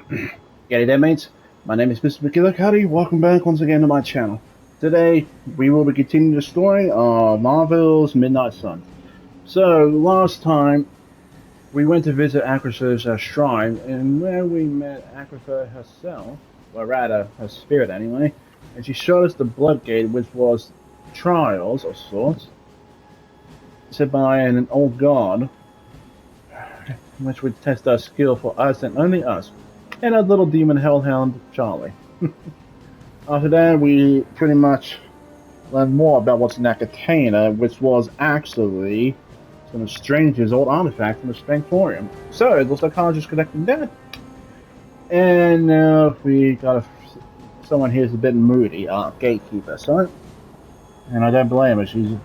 G'day there mates, my name is Mr. Magilla-Cutti, welcome back once again to my channel. Today, we will be continuing the story of Marvel's Midnight Suns. So, last time, we went to visit Agatha's shrine, and where we met Agatha herself, or rather, her spirit anyway, and she showed us the Blood Gate, which was trials of sorts, set by an old god, which would test our skill for us and only us, and our little demon hellhound, Charlie. After that, we pretty much learned more about what's in that container, which was actually some of Strange's old artifact from the Spectorium. So, it looks like I'll just collecting that. And now we got someone here who's a bit moody, our gatekeeper, so. And I don't blame her, she's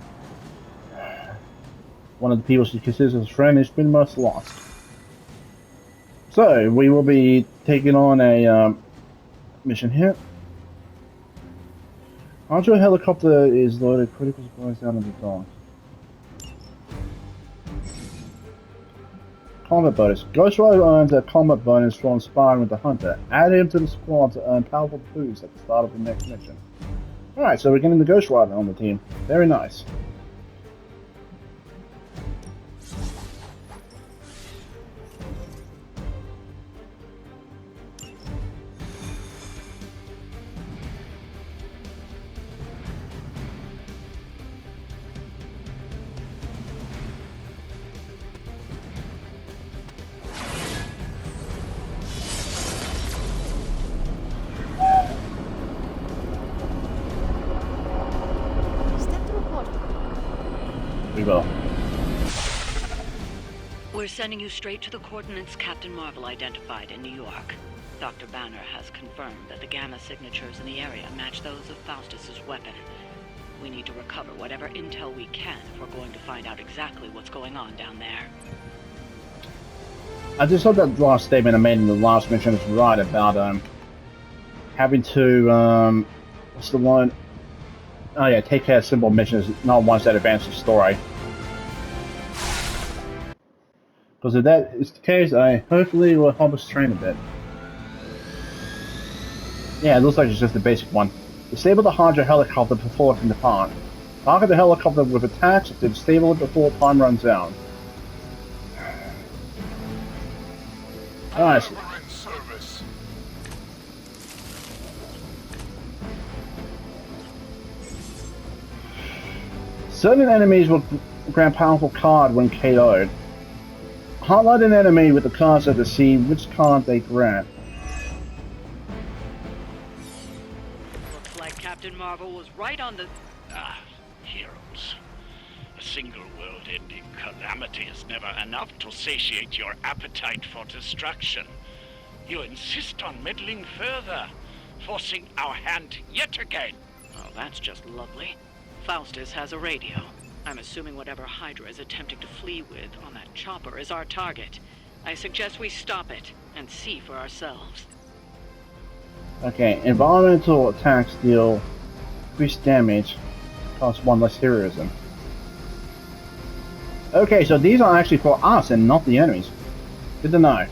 one of the people she considers as a friend who's been most lost. So, we will be taking on a mission here. Hydra helicopter is loaded, critical supplies down in the dock. Combat bonus. Ghost Rider earns a combat bonus for inspiring with the Hunter. Add him to the squad to earn powerful boosts at the start of the next mission. Alright, so we're getting the Ghost Rider on the team. Very nice. We will. We're sending you straight to the coordinates Captain Marvel identified in New York. Dr. Banner has confirmed that the gamma signatures in the area match those of Faustus's weapon. We need to recover whatever intel we can if we're going to find out exactly what's going on down there. I just thought that last statement I made in the last mission is right about having to what's the one? Oh yeah, take care of simple missions, not ones that advance the story. Because if that is the case, I hopefully will help us train a bit. Yeah, it looks like it's just a basic one. Disable the Hydra helicopter before it can depart. Target the helicopter with attacks to disable it before time runs out. Alright. Certain enemies will grant powerful card when KO'd. Highlight an enemy with the cursor to see which card they grant. Looks like Captain Marvel was right on the... Heroes. A single world-ending calamity is never enough to satiate your appetite for destruction. You insist on meddling further, forcing our hand yet again. Oh, that's just lovely. Faustus has a radio. I'm assuming whatever Hydra is attempting to flee with on that chopper is our target. I suggest we stop it and see for ourselves. Okay, environmental attacks deal increased damage, cost 1 less heroism. Okay, so these are actually for us and not the enemies. Good to know.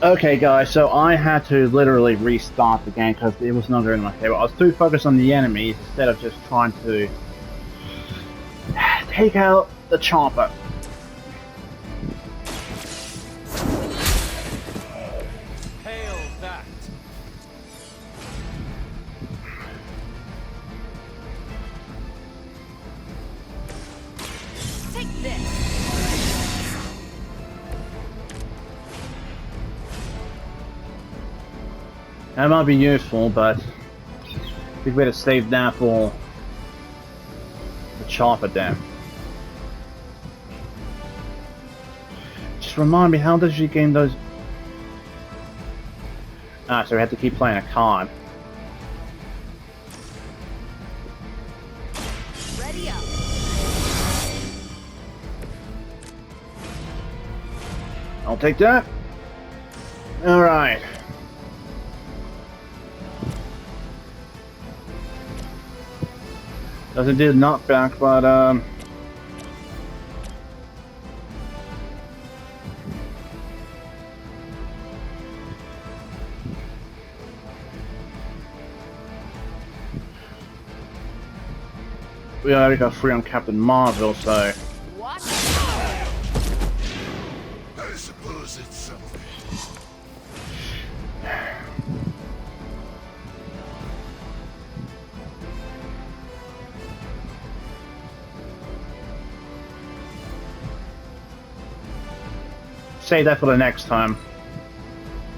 Okay guys, so I had to literally restart the game because it was not going in my favor. I was too focused on the enemies instead of just trying to take out the chopper. Hail that! Take this! That might be useful, but I think we better save that for the chopper then. Just remind me, how does she gain those? Ah, so we have to keep playing a card. Ready up! I'll take that. Alright. Doesn't do knockback, but We already got 3 on Captain Marvel, so... What? I suppose it's something. Save that for the next time.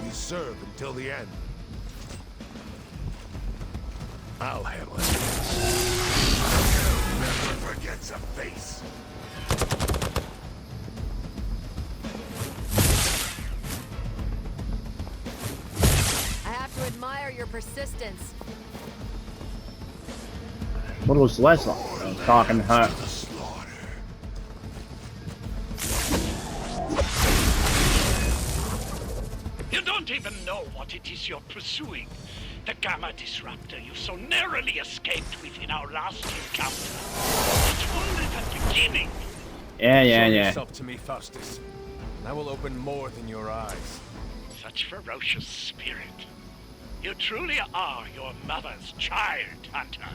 We serve until the end. I'll handle it. Hell never forgets a face. I have to admire your persistence. What was Leslie? I was talking to her. The slaughter. You don't even know what it is you're pursuing. The Gamma Disruptor you so narrowly escaped with in our last encounter. It's only the beginning. Yeah. Show yourself to me, Faustus, and I will open more than your eyes. Such ferocious spirit. You truly are your mother's child, Hunter.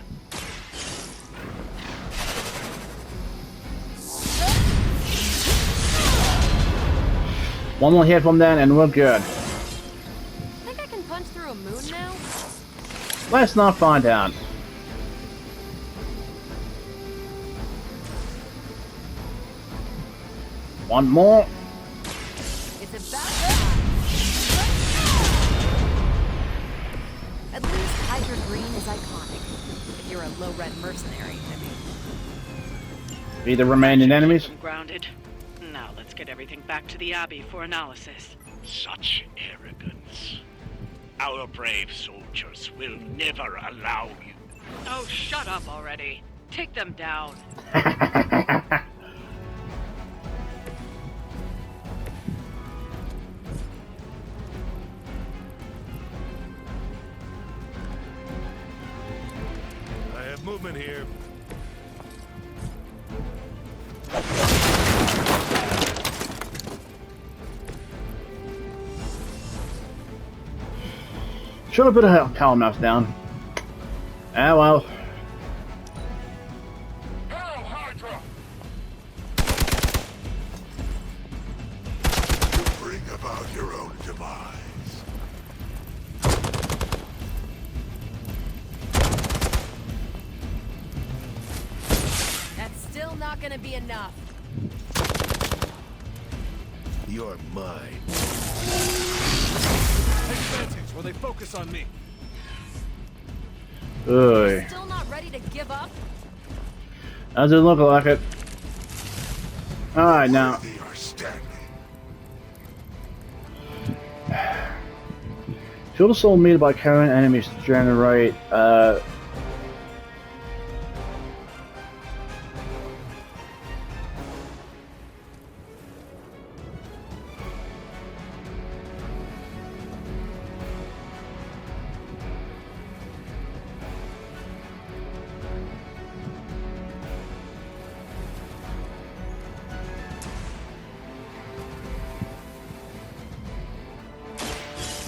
One more hit from that and we're good. Think I can punch through a moon now? Let's not find out. One more. It's about time. At least Hydra Green is iconic. If you're a low-rent mercenary, I mean. Be the remaining enemies. Keep them grounded. Now let's get everything back to the Abbey for analysis. Such arrogance. Our brave soldiers will never allow you. Oh, shut up already. Take them down. I have movement here. Should have put a power mouse down. Ah well. Hello, Hydra! You bring about your own demise. That's still not gonna be enough. You're mine. Advantage when they focus on me. Ugh. Still not ready to give up? Doesn't look like it. Alright now. They are standing. Fuel the soul meter by carrying enemies to generate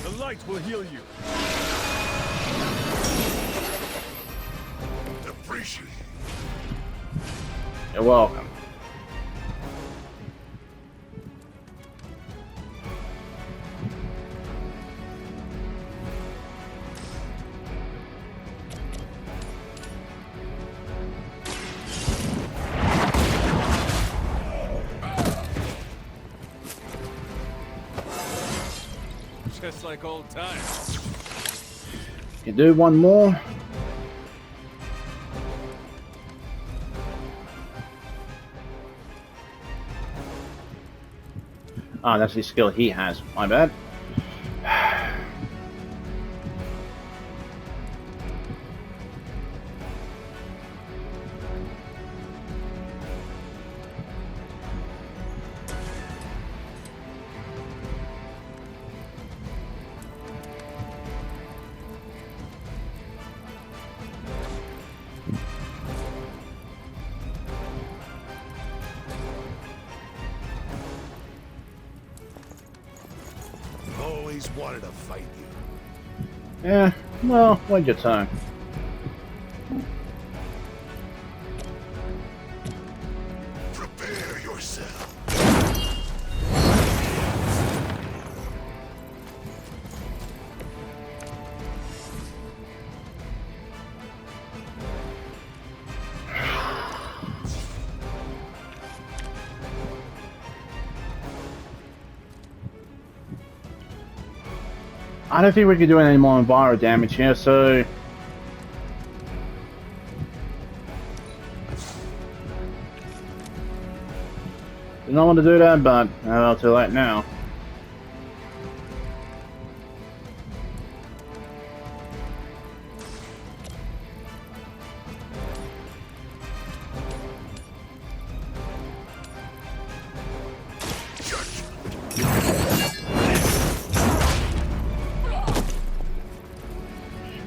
The light will heal you. Appreciate it. You're welcome. Just like old times. You do one more. Ah, that's the skill he has. My bad. Always wanted to fight you. Yeah, well, when's your turn? I don't think we can do any more enviro damage here, so... Did not want to do that, but well, too late now.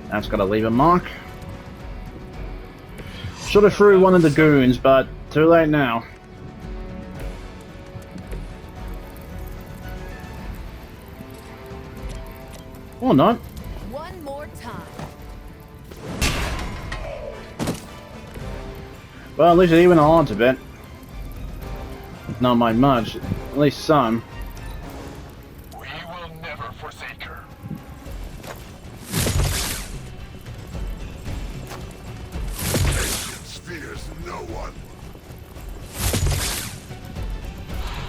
That's got to leave a mark. Should have threw one of the goons, but too late now. Or not. One more time. Well, at least it even the odds a bit. Not by much, at least some. We will never forsake her. Patience fears no one.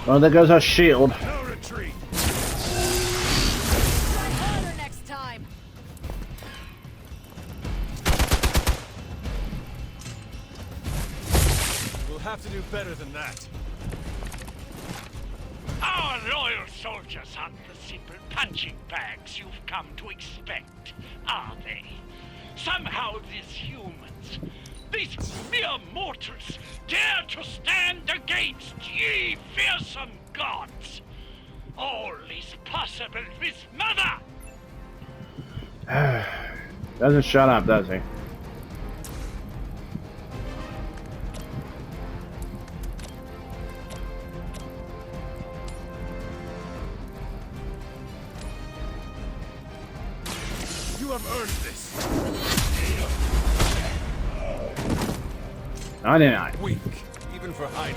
Well, there goes our shield. No retreat. Try harder next time. We'll have to do better than that. Our loyal soldiers aren't the simple punching bags you've come to expect, are they? Somehow these humans, these mere mortals, dare to stand against ye fearsome gods. All is possible with Mother! Doesn't shut up, does he? You have earned this. 99. Weak, even for Hydra.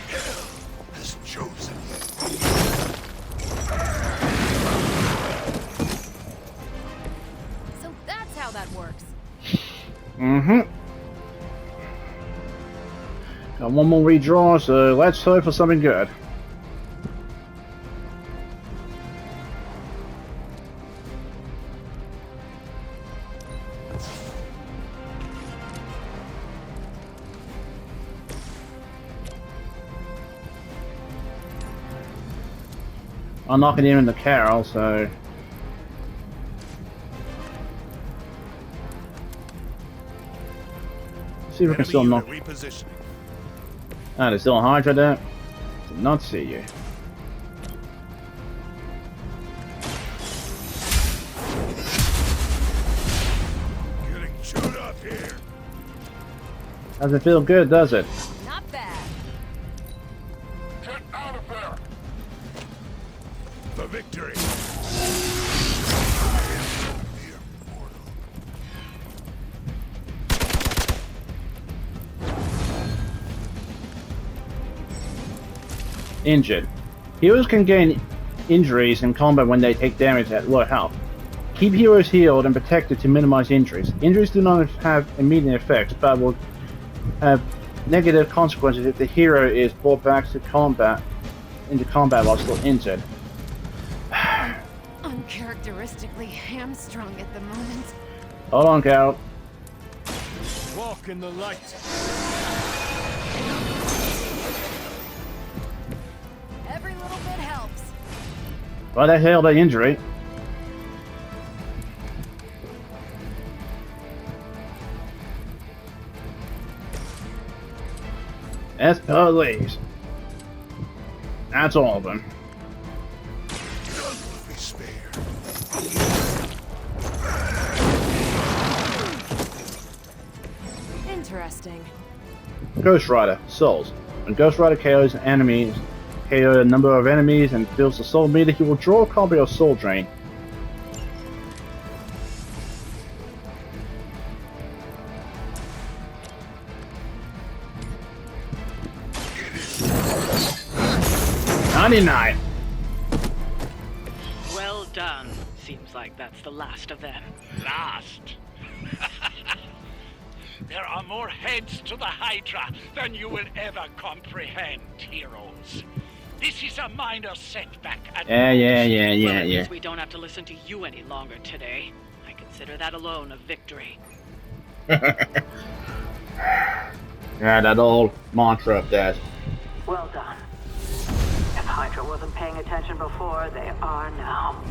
Hell has chosen you. So that's how that works. Mm-hmm. Got one more redraw, so let's hope for something good. I'm knocking him in the carol, so... See if we can still Enemy knock... unit repositioning. Ah, there's still a Hydra there. Did not see you. Getting chewed up here. Doesn't feel good, does it? Not bad. Get out of there. For victory. Mere mortal. Injured. Heroes can gain injuries in combat when they take damage at low health. Keep heroes healed and protected to minimize injuries. Injuries do not have immediate effects, but will have negative consequences if the hero is brought back to combat while still injured. Uncharacteristically hamstrung at the moment. Hold on, Carol. Walk in the light. Every little bit helps. Why the hell the injury? As police. That's all of them. None will be spared. Interesting. Ghost Rider, Souls. When Ghost Rider KOs enemies, KO a number of enemies and fills the soul meter, he will draw a copy of Soul Drain. $99. Well done. Seems like that's the last of them. Last. There are more heads to the Hydra than you will ever comprehend, heroes. This is a minor setback at Yeah. At least we don't have to listen to you any longer today. I consider that alone a victory. Yeah, that old mantra of theirs. Well done. If Hydra wasn't paying attention before, they are now.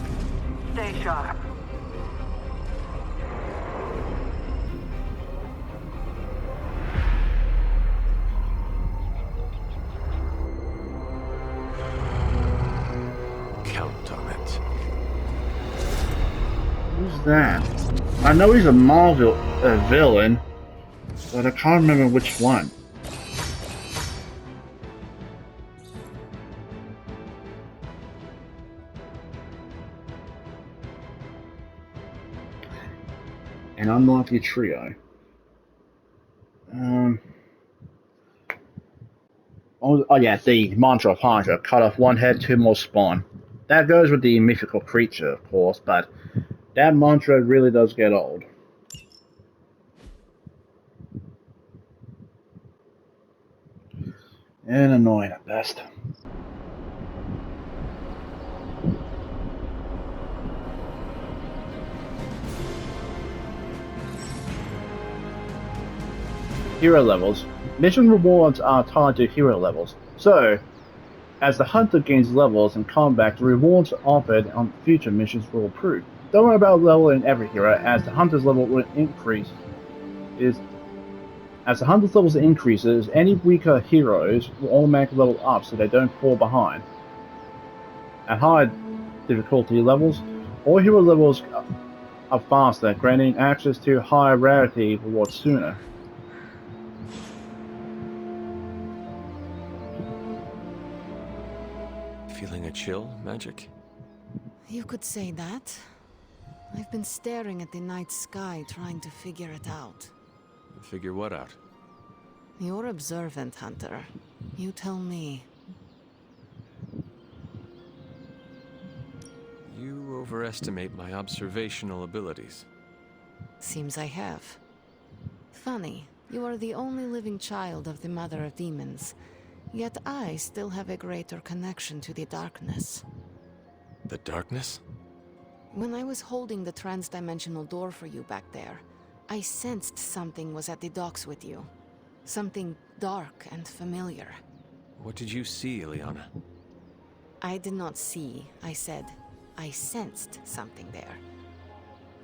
Stay sharp. Count on it. Who's that? I know he's a Marvel villain, but I can't remember which one. An unlikely trio. Oh yeah, the mantra of Hydra. Cut off one head, two more spawn. That goes with the mythical creature, of course, but that mantra really does get old. And annoying at best. Hero levels. Mission rewards are tied to hero levels. So, as the hunter gains levels in combat, the rewards offered on future missions will improve. Don't worry about leveling every hero, as the hunter's level will increase. As the hunter's levels increases, any weaker heroes will automatically level up so they don't fall behind. At higher difficulty levels, all hero levels are faster, granting access to higher rarity rewards sooner. Feeling a chill, Magic? You could say that. I've been staring at the night sky trying to figure it out. Figure what out? You're observant, Hunter. You tell me. You overestimate my observational abilities. Seems I have. Funny, you are the only living child of the Mother of Demons. Yet I still have a greater connection to the darkness. The darkness? When I was holding the trans-dimensional door for you back there, I sensed something was at the docks with you. Something dark and familiar. What did you see, Ileana? I did not see, I said. I sensed something there.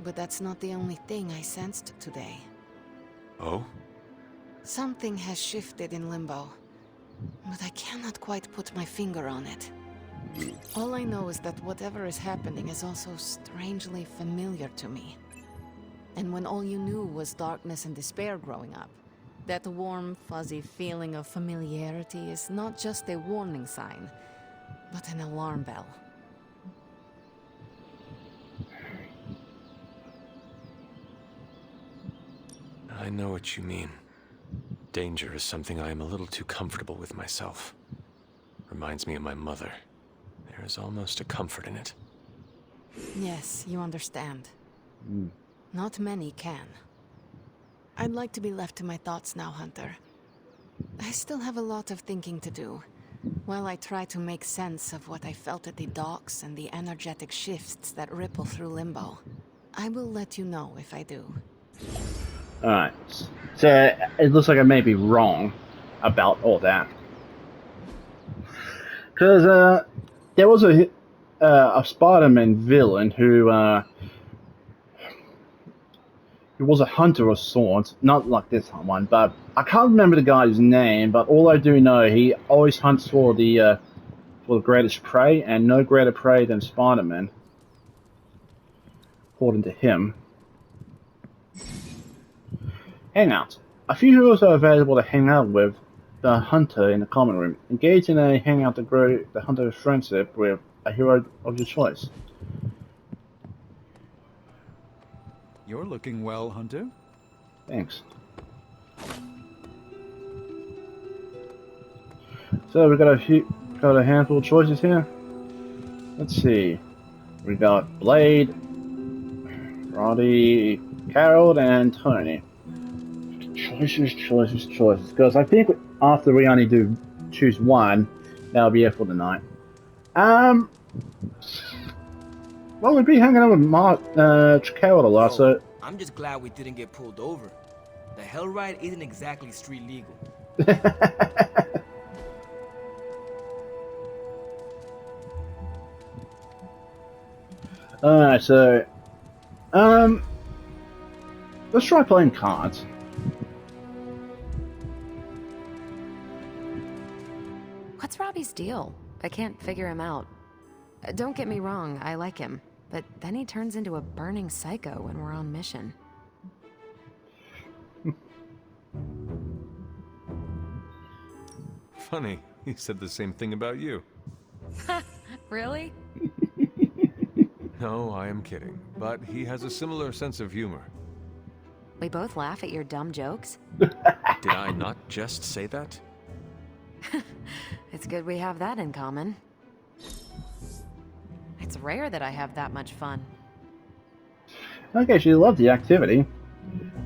But that's not the only thing I sensed today. Oh? Something has shifted in Limbo. But I cannot quite put my finger on it. All I know is that whatever is happening is also strangely familiar to me. And when all you knew was darkness and despair growing up, that warm, fuzzy feeling of familiarity is not just a warning sign, but an alarm bell. I know what you mean. Danger is something I am a little too comfortable with myself. Reminds me of my mother. There is almost a comfort in it. Yes, you understand. Not many can. I'd like to be left to my thoughts now, Hunter. I still have a lot of thinking to do, while I try to make sense of what I felt at the docks and the energetic shifts that ripple through Limbo. I will let you know if I do. Alright, so it looks like I may be wrong about all that. Because there was a Spider-Man villain who was a hunter of sorts, not like this one, but I can't remember the guy's name, but all I do know, he always hunts for the greatest prey, and no greater prey than Spider-Man, according to him. Hangouts. A few heroes are available to hang out with the hunter in the common room. Engage in a hangout to grow the hunter's friendship with a hero of your choice. You're looking well, Hunter. Thanks. So we got a handful of choices here. Let's see. We got Blade, Roddy, Carol, and Tony. choices. Because I think after we only do choose one, that'll be it for the night. Well, we've been hanging out with Mark, Tricaro a lot, so... I'm just glad we didn't get pulled over. The hell ride isn't exactly street legal. Alright, so... let's try playing cards. What's Robbie's deal? I can't figure him out. Don't get me wrong, I like him. But then he turns into a burning psycho when we're on mission. Funny, he said the same thing about you. Really? No, I am kidding. But he has a similar sense of humor. We both laugh at your dumb jokes? Did I not just say that? It's good we have that in common. It's rare that I have that much fun. Okay, she loved the activity.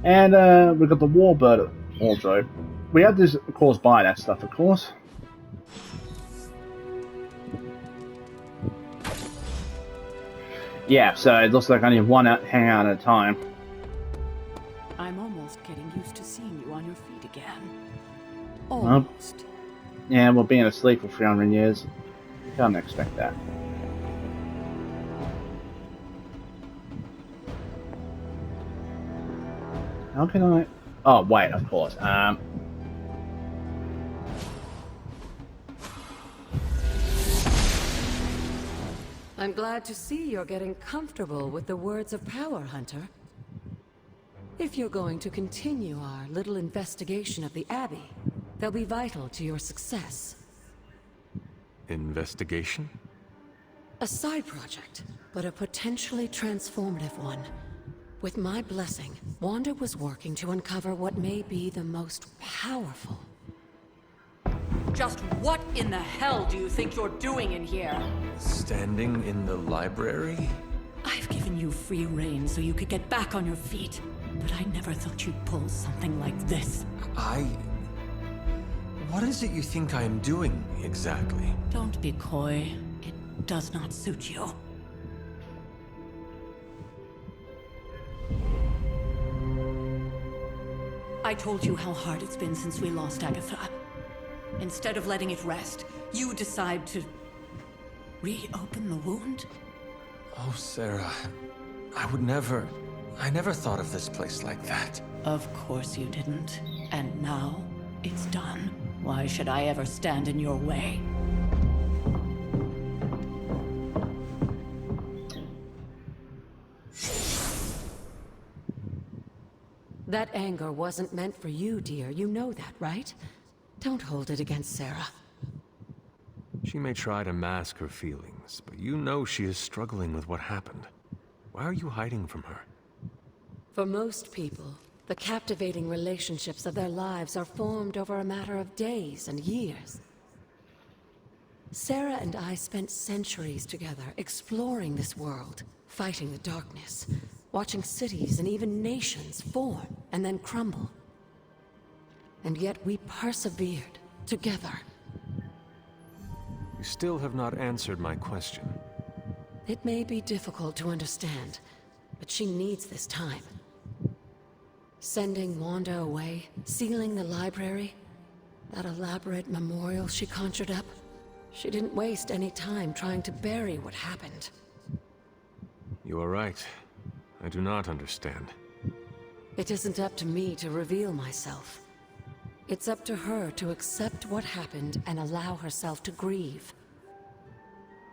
And we got the warbird wardrobe. We had this caused by that stuff, of course. Yeah, so it looks like I need one hangout at a time. I'm almost getting used to seeing you on your feet again. Almost. Yeah, well, being asleep for 300 years, you can't expect that. How can I... Oh, wait, of course. I'm glad to see you're getting comfortable with the words of power, Hunter. If you're going to continue our little investigation of the Abbey, they'll be vital to your success. Investigation? A side project, but a potentially transformative one. With my blessing, Wanda was working to uncover what may be the most powerful. Just what in the hell do you think you're doing in here? Standing in the library? I've given you free rein so you could get back on your feet, but I never thought you'd pull something like this. What is it you think I am doing, exactly? Don't be coy. It does not suit you. I told you how hard it's been since we lost Agatha. Instead of letting it rest, you decide to reopen the wound? Oh, Sarah, I never thought of this place like that. Of course you didn't. And now, it's done. Why should I ever stand in your way? That anger wasn't meant for you, dear. You know that, right? Don't hold it against Sarah. She may try to mask her feelings, but you know she is struggling with what happened. Why are you hiding from her? For most people, the captivating relationships of their lives are formed over a matter of days and years. Sarah and I spent centuries together exploring this world, fighting the darkness, watching cities and even nations form and then crumble. And yet we persevered together. You still have not answered my question. It may be difficult to understand, but she needs this time. Sending Wanda away, sealing the library, that elaborate memorial she conjured up. She didn't waste any time trying to bury what happened. You are right. I do not understand. It isn't up to me to reveal myself. It's up to her to accept what happened and allow herself to grieve.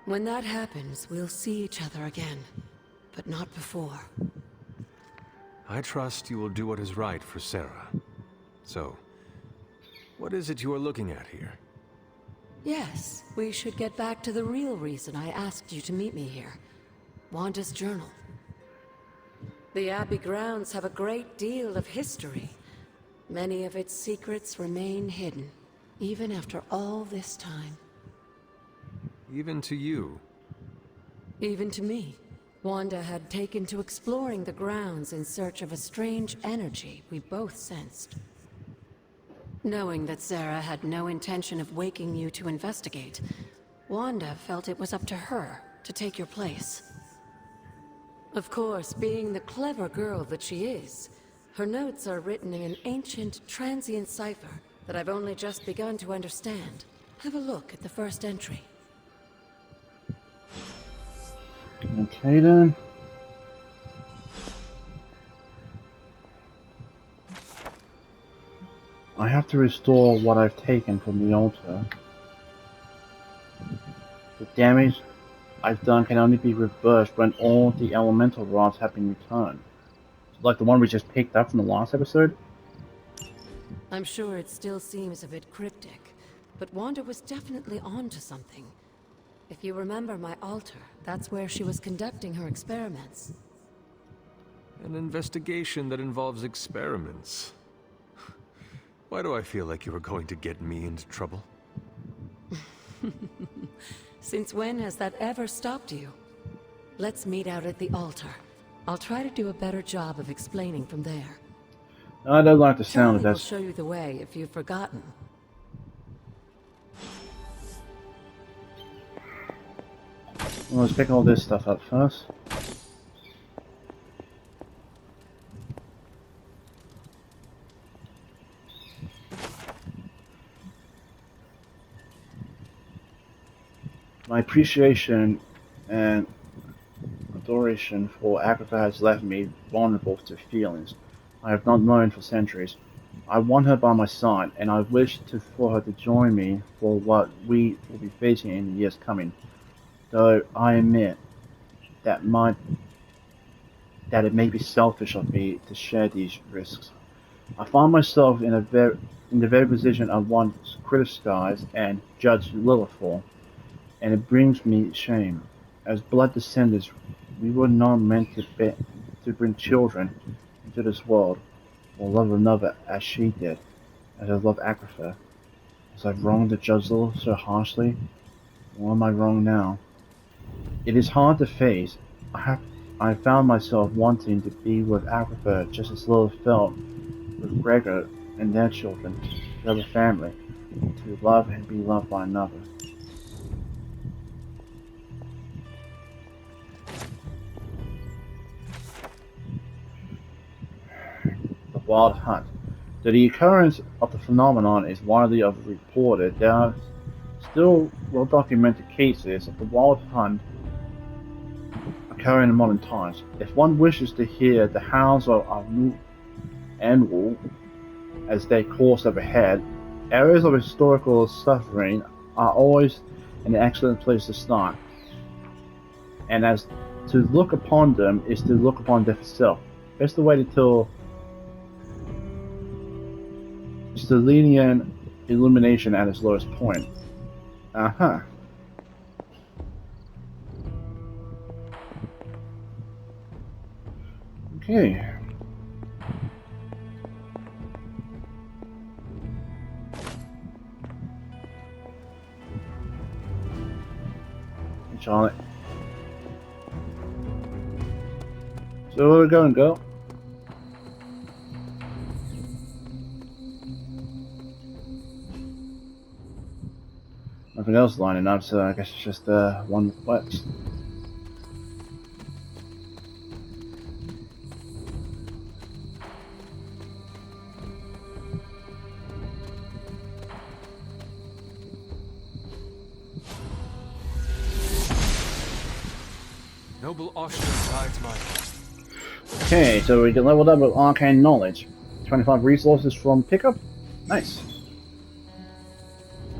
When that happens, we'll see each other again, but not before. I trust you will do what is right for Sarah. So, what is it you are looking at here? Yes, we should get back to the real reason I asked you to meet me here. Wanda's journal. The Abbey grounds have a great deal of history. Many of its secrets remain hidden, even after all this time. Even to you? Even to me. Wanda had taken to exploring the grounds in search of a strange energy we both sensed. Knowing that Sarah had no intention of waking you to investigate, Wanda felt it was up to her to take your place. Of course, being the clever girl that she is, her notes are written in an ancient, transient cipher that I've only just begun to understand. Have a look at the first entry. Okay then. I have to restore what I've taken from the altar. The damage I've done can only be reversed when all the elemental rods have been returned. Like the one we just picked up from the last episode? I'm sure it still seems a bit cryptic, but Wanda was definitely onto something. If you remember my altar, that's where she was conducting her experiments. An investigation that involves experiments. Why do I feel like you were going to get me into trouble? Since when has that ever stopped you? Let's meet out at the altar. I'll try to do a better job of explaining from there. I don't like the sound of Charlie will that. show you the way if you've forgotten. Well, let's pick all this stuff up first. My appreciation and adoration for Agatha has left me vulnerable to feelings I have not known for centuries. I want her by my side, and I wish for her to join me for what we will be facing in the years coming. Though I admit that it may be selfish of me to share these risks. I find myself in the very position I once criticized and judged Lilith for, and it brings me shame. As blood descendants, we were not meant to bring children into this world, or love another as she did, as I love Agatha. Was I wrong to judge Lilith so harshly? Or am I wrong now? It is hard to face. I found myself wanting to be with Agatha just as Lilith felt with Gregor and their children, the other family, to love and be loved by another. The Wild Hunt. Though the occurrence of the phenomenon is widely reported, there are still well-documented cases of the Wild Hunt occurring in modern times. If one wishes to hear the hounds of Anwul, as they course overhead, areas of historical suffering are always an excellent place to start. And as to look upon them is to look upon death itself. It's the way to tell. It's the lenient illumination at its lowest point. Okay. Hey, Charlotte. So where are we going, girl? Nothing else lining up, so I guess it's just one quest. Noble Oshter guides my... Okay, so we get leveled up with arcane knowledge. 25 resources from pickup. Nice.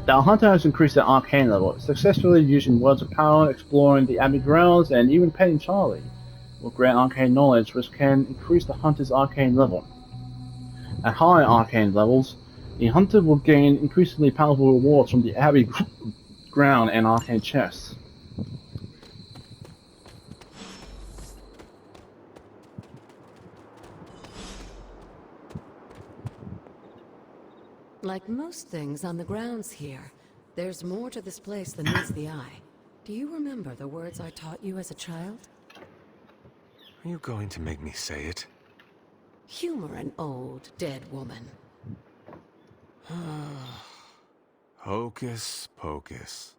The hunter has increased their arcane level, successfully using words of power, exploring the abbey grounds, and even petting Charlie will grant arcane knowledge, which can increase the hunter's arcane level. At high arcane levels, the hunter will gain increasingly powerful rewards from the abbey ground and arcane chests. Like most things on the grounds here, there's more to this place than meets the eye. Do you remember the words I taught you as a child? Are you going to make me say it? Humor an old, dead woman. Hocus pocus.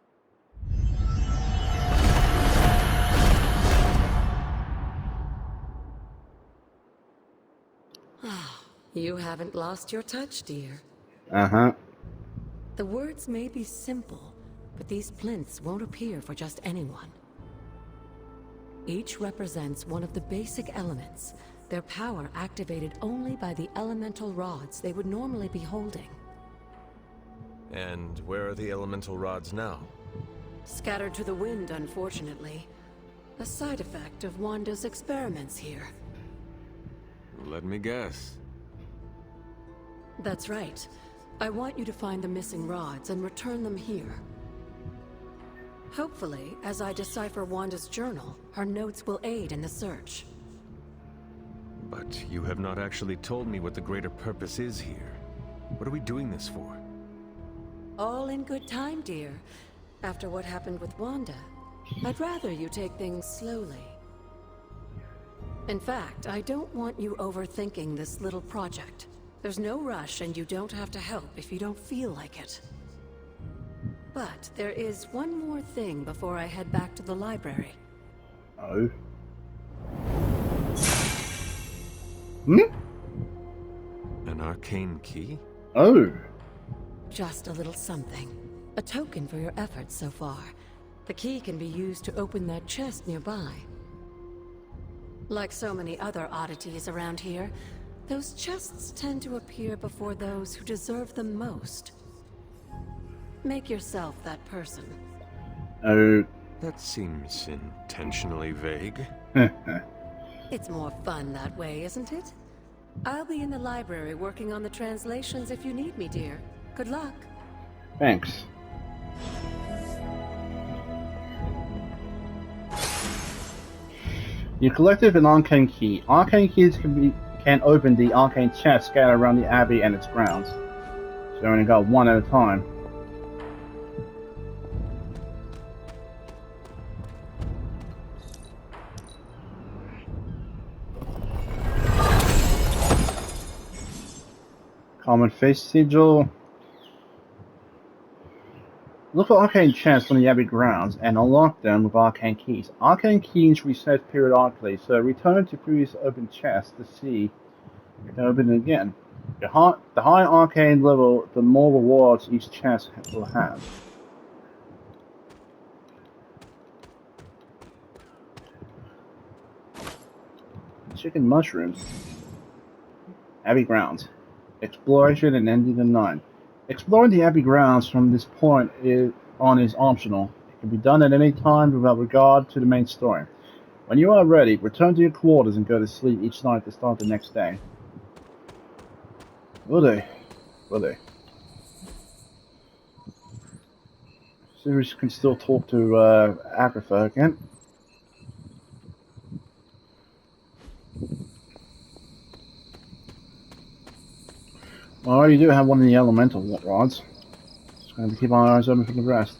You haven't lost your touch, dear. Uh-huh. The words may be simple, but these plinths won't appear for just anyone. Each represents one of the basic elements, their power activated only by the elemental rods they would normally be holding. And where are the elemental rods now? Scattered to the wind, unfortunately. A side effect of Wanda's experiments here. Let me guess. That's right. I want you to find the missing rods and return them here. Hopefully, as I decipher Wanda's journal, her notes will aid in the search. But you have not actually told me what the greater purpose is here. What are we doing this for? All in good time, dear. After what happened with Wanda, I'd rather you take things slowly. In fact, I don't want you overthinking this little project. There's no rush, and you don't have to help if you don't feel like it. But there is one more thing before I head back to the library. Oh. Hmm? An arcane key? Oh. Just a little something. A token for your efforts so far. The key can be used to open that chest nearby. Like so many other oddities around here, those chests tend to appear before those who deserve them most. Make yourself that person. Oh. That seems intentionally vague. It's more fun that way, isn't it? I'll be in the library working on the translations if you need me, dear. Good luck. Thanks. You collected an arcane key. Arcane keys can open the arcane chest scattered around the abbey and its grounds. So you only got one at a time. Common face sigil. Look for arcane chests on the abbey grounds and unlock them with arcane keys. Arcane keys reset periodically, so return to previous open chests to see if you can open it again. The higher arcane level, the more rewards each chest will have. Chicken mushrooms. Abbey grounds. Exploration and ending the night. Exploring the Abbey grounds from this point on is optional. It can be done at any time without regard to the main story. When you are ready, return to your quarters and go to sleep each night to start the next day. Will do. Will do. See if we can still talk to Agatha again. Well, you do have one of the elemental rods. Just going to keep our eyes open for the rest.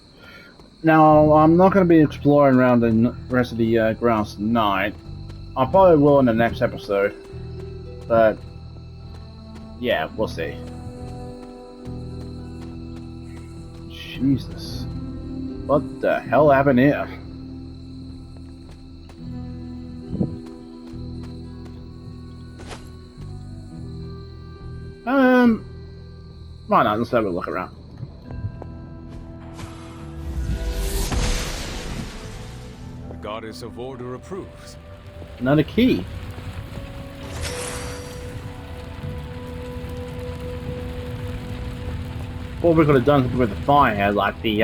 Now, I'm not going to be exploring around the rest of the grounds tonight. I probably will in the next episode. But, yeah, we'll see. Jesus. What the hell happened here? Why not? Let's have a look around. The Goddess of Order approves. Another key. What we could have done with the fire here, like the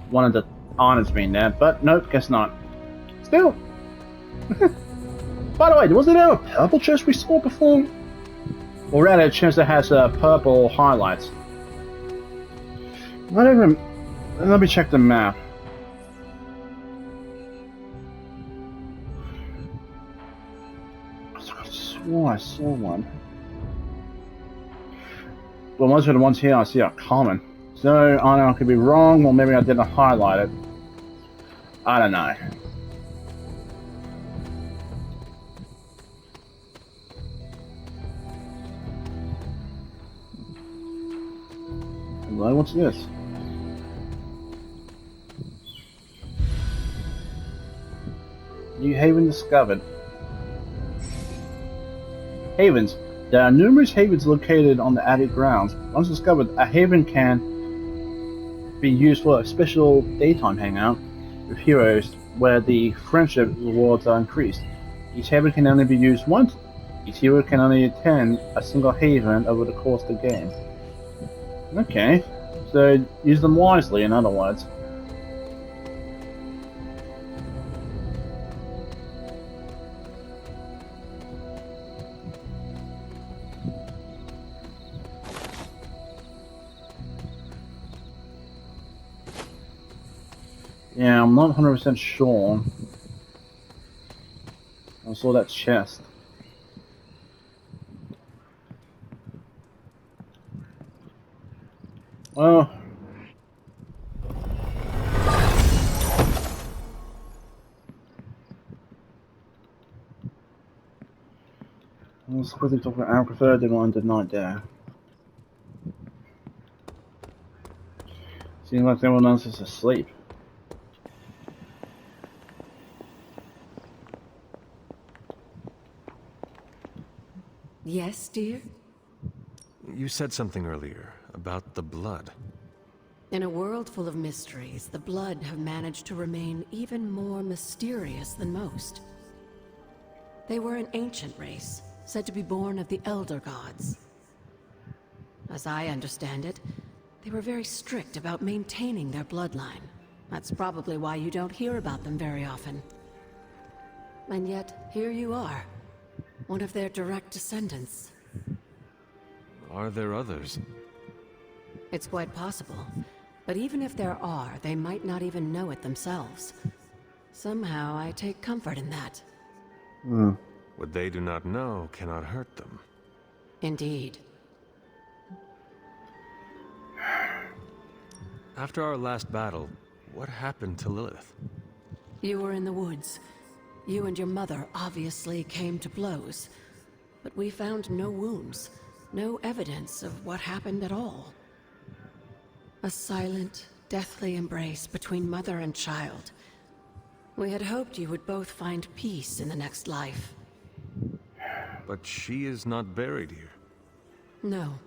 one of the honors being there, but nope, guess not. Still. By the way, wasn't there a purple chest we saw before? Or rather, a chest that has purple highlights. Whatever. Let me check the map. I swore I saw one. Well, most of the ones here I see are common. So, I know I could be wrong, or maybe I didn't highlight it. I don't know. Well, what's this? New haven discovered. Havens. There are numerous havens located on the attic grounds. Once discovered, a haven can be used for a special daytime hangout with heroes where the friendship rewards are increased. Each haven can only be used once. Each hero can only attend a single haven over the course of the game. Okay, so use them wisely, in other words. Yeah, I'm not 100% sure. I saw that chest. Well, let's quickly talk about Agatha. Did one, did not dare. Seems like everyone else is asleep. Yes, dear? You said something earlier about the blood. In a world full of mysteries, the blood have managed to remain even more mysterious than most. They were an ancient race, said to be born of the Elder Gods. As I understand it, they were very strict about maintaining their bloodline. That's probably why you don't hear about them very often. And yet, here you are, one of their direct descendants. Are there others? It's quite possible. But even if there are, they might not even know it themselves. Somehow, I take comfort in that. What they do not know cannot hurt them. Indeed. After our last battle, what happened to Lilith? You were in the woods. You and your mother obviously came to blows. But we found no wounds, no evidence of what happened at all. A silent, deathly embrace between mother and child. We had hoped you would both find peace in the next life. But she is not buried here. No.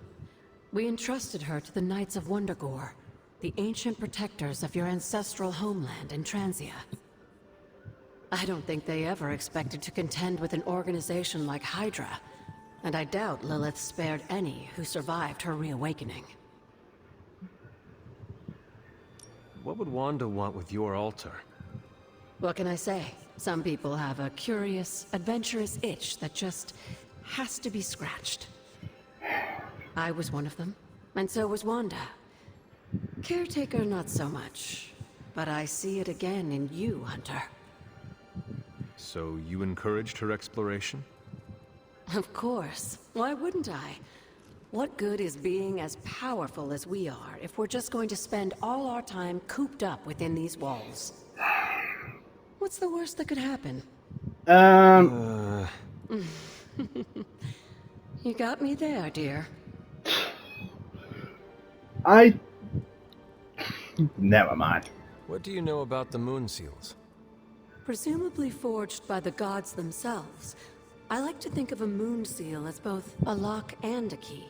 We entrusted her to the Knights of Wondergore, the ancient protectors of your ancestral homeland in Transia. I don't think they ever expected to contend with an organization like Hydra, and I doubt Lilith spared any who survived her reawakening. What would Wanda want with your altar? What can I say? Some people have a curious, adventurous itch that just has to be scratched. I was one of them, and so was Wanda. Caretaker, not so much. But I see it again in you, Hunter. So you encouraged her exploration? Of course. Why wouldn't I? What good is being as powerful as we are if we're just going to spend all our time cooped up within these walls? What's the worst that could happen? You got me there, dear. Never mind. What do you know about the moon seals? Presumably forged by the gods themselves, I like to think of a moon seal as both a lock and a key.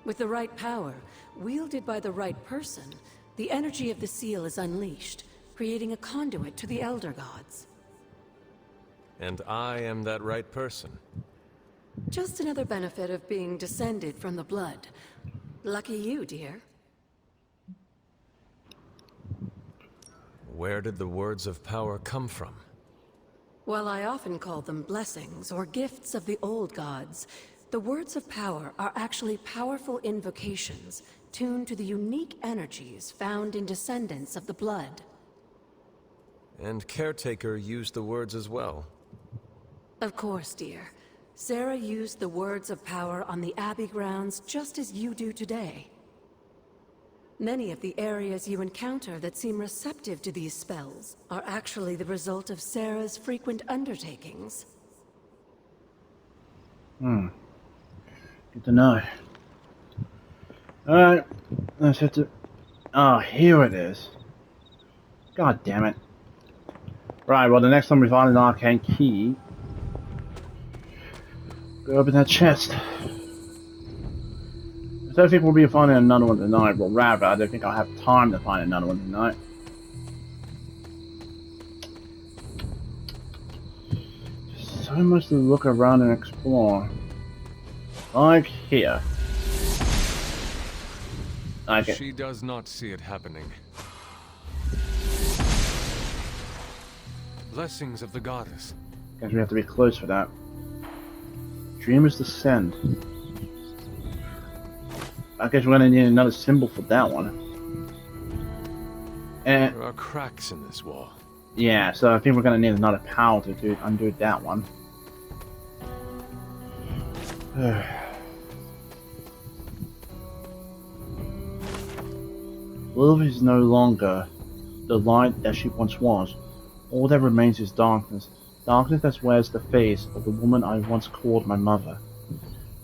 With the right power, wielded by the right person, the energy of the seal is unleashed, creating a conduit to the Elder Gods. And I am that right person. Just another benefit of being descended from the blood. Lucky you, dear. Where did the words of power come from? While I often call them blessings or gifts of the old gods, the words of power are actually powerful invocations tuned to the unique energies found in descendants of the blood. And Caretaker used the words as well. Of course, dear. Sarah used the words of power on the Abbey grounds just as you do today. Many of the areas you encounter that seem receptive to these spells are actually the result of Sarah's frequent undertakings. Good to know. Alright, let's hit the... Oh, here it is. God damn it. Right, well, the next time we find an arcane key, go open that chest. I don't think we'll be finding another one tonight. Well, rather, I don't think I'll have time to find another one tonight. Just so much to look around and explore. Like here. Okay. She does not see it happening. Blessings of the goddess. Guess we have to be close for that. Dreamer's Descent. I guess we're gonna need another symbol for that one. And There are cracks in this wall. yeah, so I think we're gonna need another power to undo that one. Lilith is no longer the light that she once was. All that remains is darkness. Darkness that wears the face of the woman I once called my mother.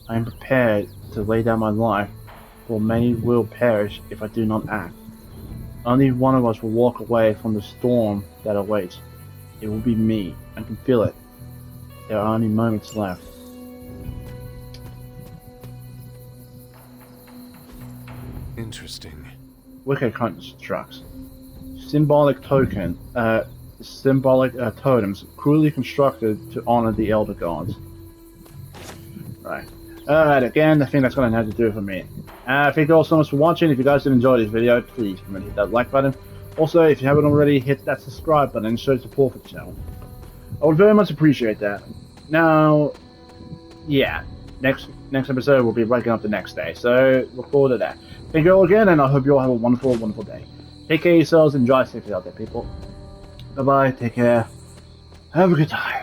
I am prepared to lay down my life, for many will perish if I do not act. Only one of us will walk away from the storm that awaits. It will be me. I can feel it. There are only moments left. Interesting. Wicked constructs. Symbolic token. Symbolic totems cruelly constructed to honor the elder gods. Right. Alright, again, I think that's going to have to do it for me. Thank you all so much for watching. If you guys did enjoy this video, please remember to hit that like button. Also, if you haven't already, hit that subscribe button and show support for the channel. I would very much appreciate that. Now, yeah, next episode will be waking up the next day, so look forward to that. Thank you all again, and I hope you all have a wonderful, wonderful day. Take care of yourselves and drive safely out there, people. Bye-bye, take care. Have a good time.